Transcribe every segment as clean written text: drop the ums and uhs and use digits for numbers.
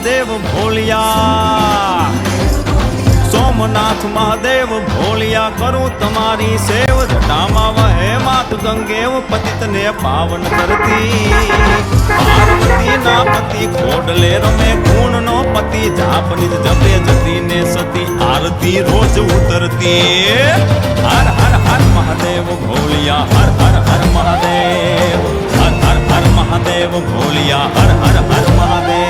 મહાદેવ ભોલિયા, સોમનાથ મહાદેવ ભોલિયા, કરું તમારી સેવ, જટામાં વહે માત ગંગેવ, પતિતને પાવન કરતી, પાર્વતી ના પતિ ખોડલે રમે, ગુણ નો પતિ જાપ નિજ જપે, જતી ને સતી આરતી રોજ ઉતરતી. હર હર હર મહાદેવ ભોલિયા, હર હર હર મહાદેવ, હર હર હર મહાદેવ ભોલિયા, હર હર હર મહાદેવ.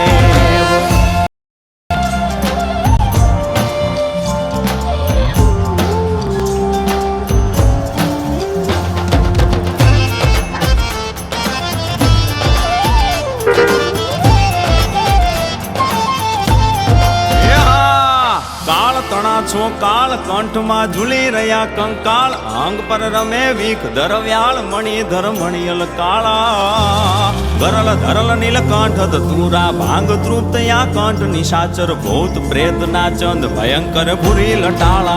છો કાળ કંઠમાં ઝૂલી રહ્યા કંકાળ, અંગ પર રમે વીખ ધરવ્યાળ, મણિધર મણિયલ કાળા, ગરલ ધરલ નીલકંઠ ધતુરા, ભાંગ તૃપ્તયા કંઠ, નિશાચર ભૂત પ્રેત ના ચંદ, ભયંકર ભૂરી લટાળા.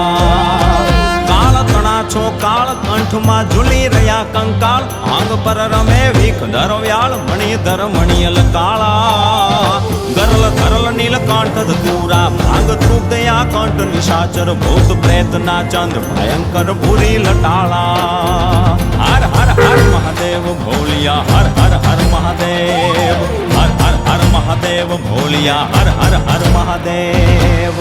કાળ તણા છો કાળ કંઠમાં ઝૂલી રહ્યા કંકાળ, અંગ પર રમે વીખ ધરવ્યાળ, મણિધર મણિયલ કાળા, ગરલ ધરલ નીલકંઠ ધતુરા, ભાંગ તૃપ્તયા કંઠ, નિશાચર ભૂત પ્રેત ના ચંદ, ભયંકર ભૂરી લટાળા. હર હર હર મહાદેવ ભોલિયા, હર હર હર મહાદેવ, હર હર હર મહાદેવ ભોલિયા, હર હર હર મહાદેવ.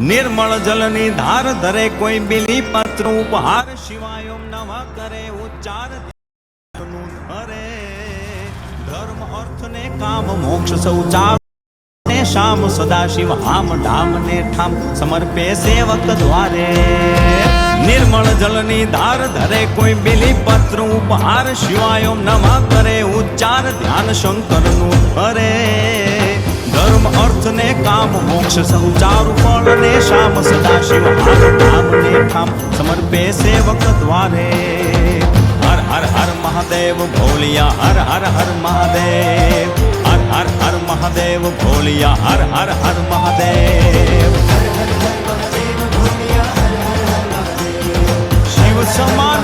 નિર્મળ જલની ધાર ધરે કોઈ બિલી પત્ર ઉપહાર, શિવાય ઓમ નમઃ કરે ઉચ્ચાર, ધરે ધર્મ અર્થ ને કામ મોક્ષ સૌ ચાર, શામ સદા શિવ હામ ઢામ ને ઠામ, સમર્પે સેવક દ્વારે. નિર્મળ જલની ધાર ધરે કોઈ બિલી પત્ર ઉપહાર, શિવાય ઓમ નમઃ કરે ઉચ્ચાર, ધ્યાન શંકર નું ધરે ધર્મ અર્થ ને કામ મોક્ષ સૌ ચારુ ફળ ને, શામ સદા શિવ હામ ધામ ને ઠામ, સમર્પે સેવક દ્વારે. હર હર હર મહાદેવ ભોલિયા, હર હર હર મહાદેવ, હર હર હર મહાદેવ ભોલિયા, હર હર હર મહાદેવ. શિવ સમાન